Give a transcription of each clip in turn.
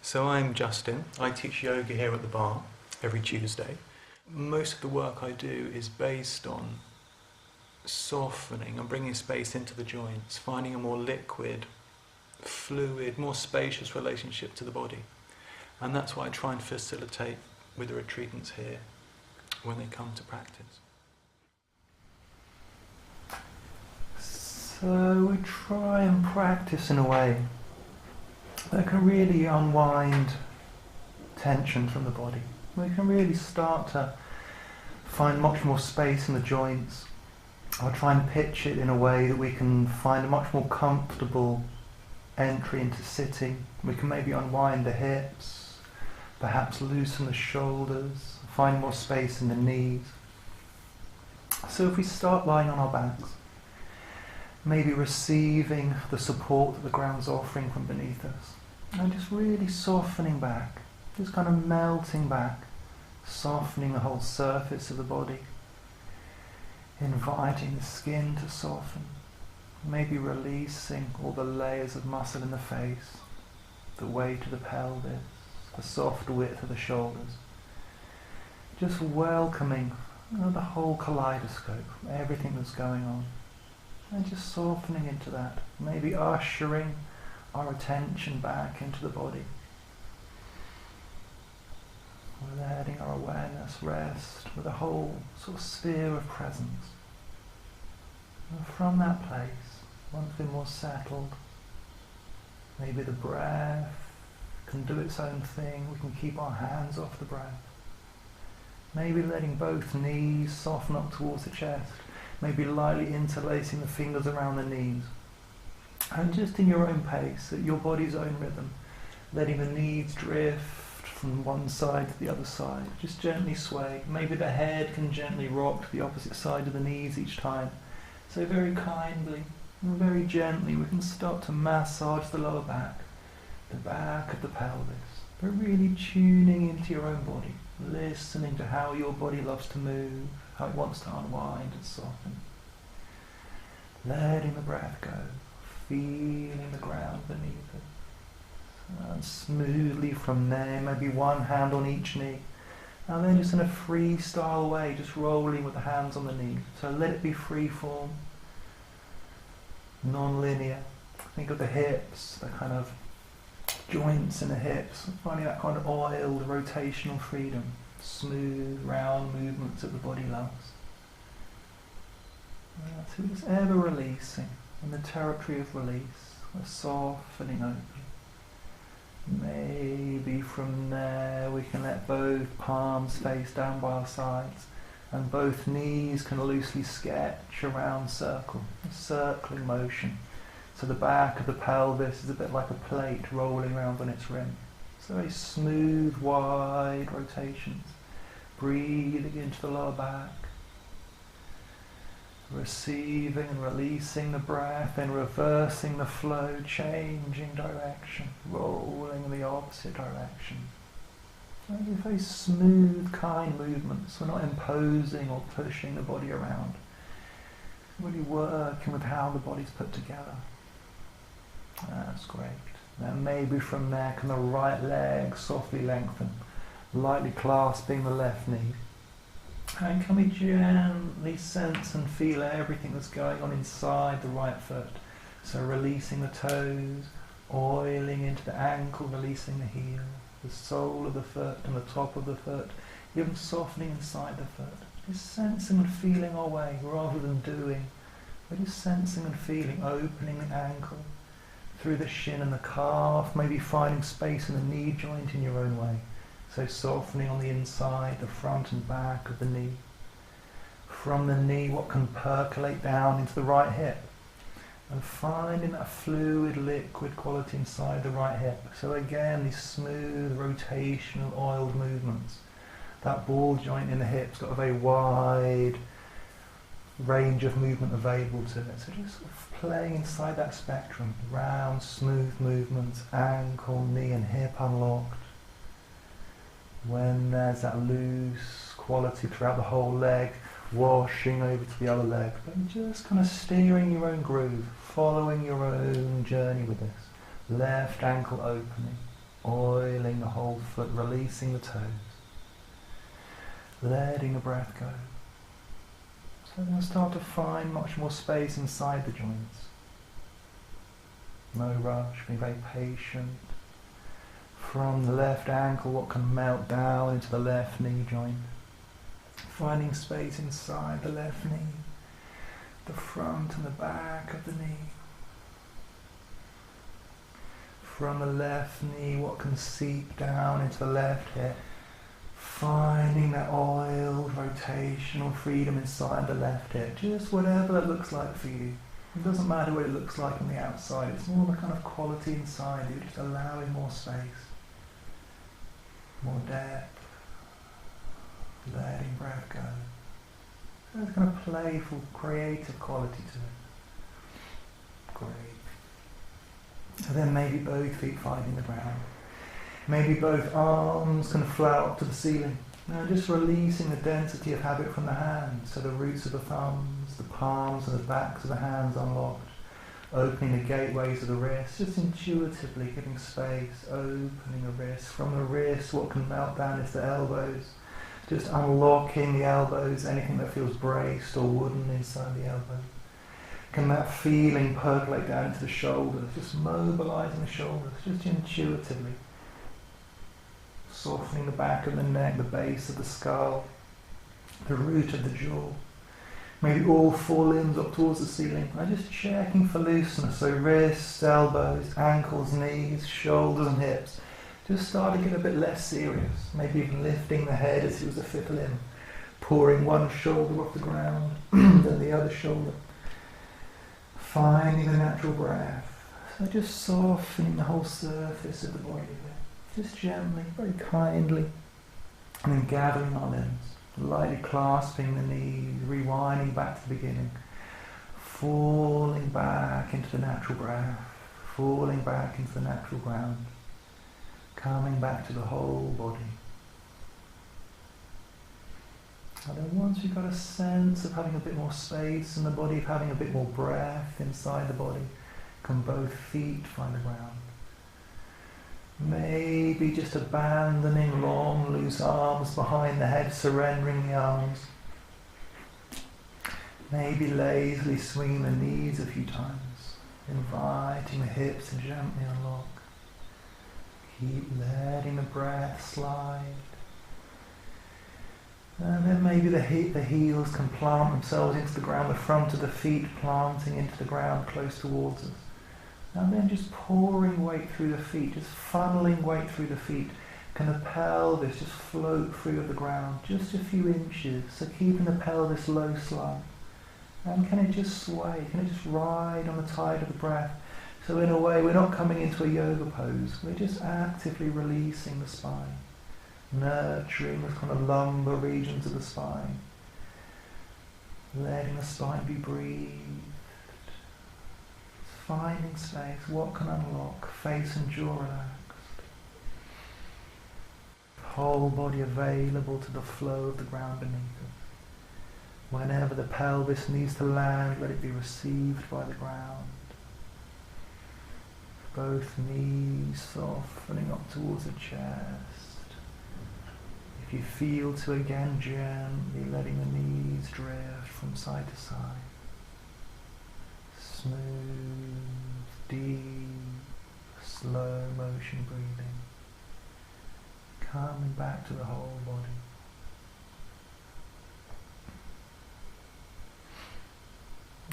So I'm Justin. I teach yoga here at the bar every Tuesday. Most of the work I do is based on softening and bringing space into the joints, finding a more liquid, fluid, more spacious relationship to the body. And that's what I try and facilitate with the retreatants here when they come to practice. So we try and practice in a way that can really unwind tension from the body. We can really start to find much more space in the joints. I'll try and pitch it in a way that we can find a much more comfortable entry into sitting. We can maybe unwind the hips, perhaps loosen the shoulders, find more space in the knees. So if we start lying on our backs, maybe receiving the support that the ground's offering from beneath us, and just really softening back, just kind of melting back, softening the whole surface of the body, inviting the skin to soften, maybe releasing all the layers of muscle in the face, the weight of the pelvis, the soft width of the shoulders, just welcoming the whole kaleidoscope, everything that's going on, and just softening into that, maybe ushering our attention back into the body. We're letting our awareness rest with a whole sort of sphere of presence. And from that place, once we're more settled, maybe the breath can do its own thing. We can keep our hands off the breath. Maybe letting both knees soften up towards the chest. Maybe lightly interlacing the fingers around the knees. And just in your own pace, at your body's own rhythm, letting the knees drift from one side to the other side. Just gently sway. Maybe the head can gently rock to the opposite side of the knees each time. So very kindly and very gently we can start to massage the lower back, the back of the pelvis, but really tuning into your own body, listening to how your body loves to move, how it wants to unwind and soften. Letting the breath go, feeling the ground beneath it. And smoothly from there, maybe one hand on each knee. And then just in a freestyle way, just rolling with the hands on the knees. So let it be free form, non-linear. Think of the hips, the kind of joints in the hips, finding that kind of oiled rotational freedom. Smooth, round movements that the body loves. So just ever releasing in the territory of release, a softening open. Maybe from there we can let both palms face down by our sides and both knees can loosely sketch a round circle, a circling motion. So the back of the pelvis is a bit like a plate rolling around on its rim. So very smooth, wide rotations. Breathing into the lower back. Receiving and releasing the breath, then reversing the flow, changing direction, rolling in the opposite direction. Very smooth, kind movements. We're not imposing or pushing the body around. Really working with how the body's put together. That's great. Then maybe from there can the right leg softly lengthen, lightly clasping the left knee. And can we gently sense and feel everything that's going on inside the right foot? So releasing the toes, oiling into the ankle, releasing the heel, the sole of the foot and the top of the foot, even softening inside the foot. Just sensing and feeling our way rather than doing. We're just sensing and feeling, opening the ankle through the shin and the calf, maybe finding space in the knee joint in your own way. So softening on the inside, the front and back of the knee. From the knee, what can percolate down into the right hip. And finding that fluid, liquid quality inside the right hip. So again, these smooth, rotational, oiled movements. That ball joint in the hip's got a very wide range of movement available to it. So just sort of playing inside that spectrum. Round, smooth movements, ankle, knee and hip unlocked. When there's that loose quality throughout the whole leg, washing over to the other leg, but just kind of steering your own groove, following your own journey with this. Left ankle opening, Oiling the whole foot, releasing the toes. Letting the breath go. So we're going to start to find much more space inside the joints. No rush, being very patient. From the left ankle, what can melt down into the left knee joint. Finding space inside the left knee, the front and the back of the knee. From the left knee, what can seep down into the left hip. Finding that oiled rotational freedom inside the left hip. Just whatever that looks like for you. It doesn't matter what it looks like on the outside. It's more the kind of quality inside you, just allowing more space, more depth, letting breath go. So there's kind of playful, creative quality to it. Great. And then maybe both feet finding the ground. Maybe both arms can float up to the ceiling. Now just releasing the density of habit from the hands, so the roots of the thumbs, the palms and the backs of the hands unlocked, opening the gateways of the wrists, just intuitively giving space, opening the wrists. From the wrists, what can melt down is the elbows, just unlocking the elbows, anything that feels braced or wooden inside the elbow. Can that feeling percolate down into the shoulders, just mobilizing the shoulders, just intuitively. Softening the back of the neck, the base of the skull, the root of the jaw. Maybe all four limbs up towards the ceiling. I'm just checking for looseness. So wrists, elbows, ankles, knees, shoulders and hips. Just start to get a bit less serious. Maybe even lifting the head as if it was the fifth limb. Pouring one shoulder off the ground, then the other shoulder. Finding the natural breath. So just softening the whole surface of the body there. Just gently, very kindly, and then gathering our limbs, lightly clasping the knees, rewinding back to the beginning, falling back into the natural breath, falling back into the natural ground, coming back to the whole body. And then once you've got a sense of having a bit more space in the body, of having a bit more breath inside the body, can both feet find the ground. Maybe just abandoning long, loose arms behind the head, surrendering the arms. Maybe lazily swinging the knees a few times, inviting the hips to gently unlock. Keep letting the breath slide. And then maybe the heels can plant themselves into the ground, the front of the feet planting into the ground close towards us. And then just pouring weight through the feet, just funneling weight through the feet. Can the pelvis just float through the ground, just a few inches, so keeping the pelvis low slung. And can it just sway, can it just ride on the tide of the breath? So in a way, we're not coming into a yoga pose, we're just actively releasing the spine, nurturing the kind of lumbar regions of the spine, letting the spine be breathed. Finding space, what can unlock, face and jaw relaxed. Whole body available to the flow of the ground beneath us. Whenever the pelvis needs to land, let it be received by the ground. Both knees softening up towards the chest. If you feel to, again gently letting the knees drift from side to side. Smooth, deep, slow motion breathing, coming back to the whole body.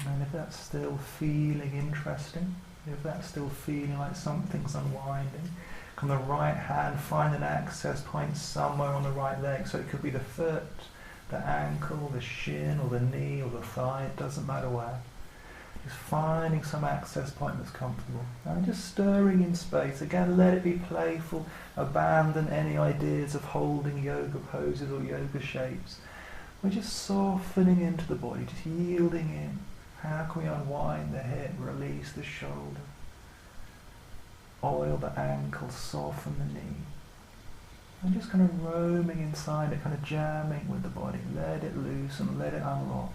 And if that's still feeling interesting, if that's still feeling like something's unwinding, can the right hand find an access point somewhere on the right leg? So it could be the foot, the ankle, the shin, or the knee, or the thigh, it doesn't matter where. Just finding some access point that's comfortable. And just stirring in space. Again, let it be playful. Abandon any ideas of holding yoga poses or yoga shapes. We're just softening into the body, just yielding in. How can we unwind the hip, release the shoulder, oil the ankle, soften the knee. And just kind of roaming inside it, kind of jamming with the body. Let it loose and let it unlock.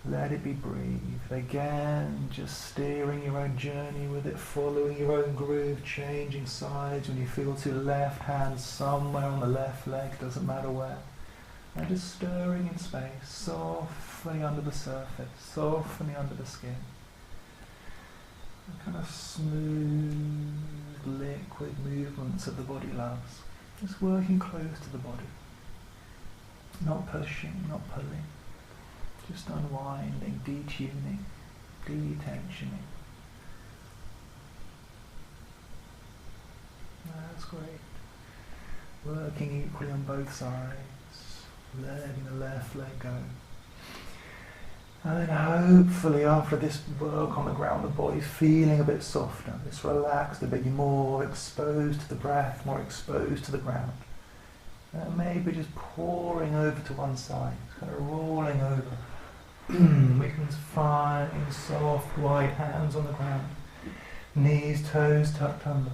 Let it be breathed. Again, just steering your own journey with it, following your own groove, changing sides. When you feel to left hand somewhere on the left leg, doesn't matter where. And just stirring in space, softly under the surface, softly under the skin. A kind of smooth, liquid movements that the body loves. Just working close to the body. Not pushing, not pulling. Just unwinding, detuning, detensioning. That's great. Working equally on both sides, letting the left leg go. And then hopefully after this work on the ground, the body's feeling a bit softer, it's relaxed a bit, you're more exposed to the breath, more exposed to the ground. And maybe just pouring over to one side, kind of rolling over. We can find soft white hands on the ground, knees, toes tucked under.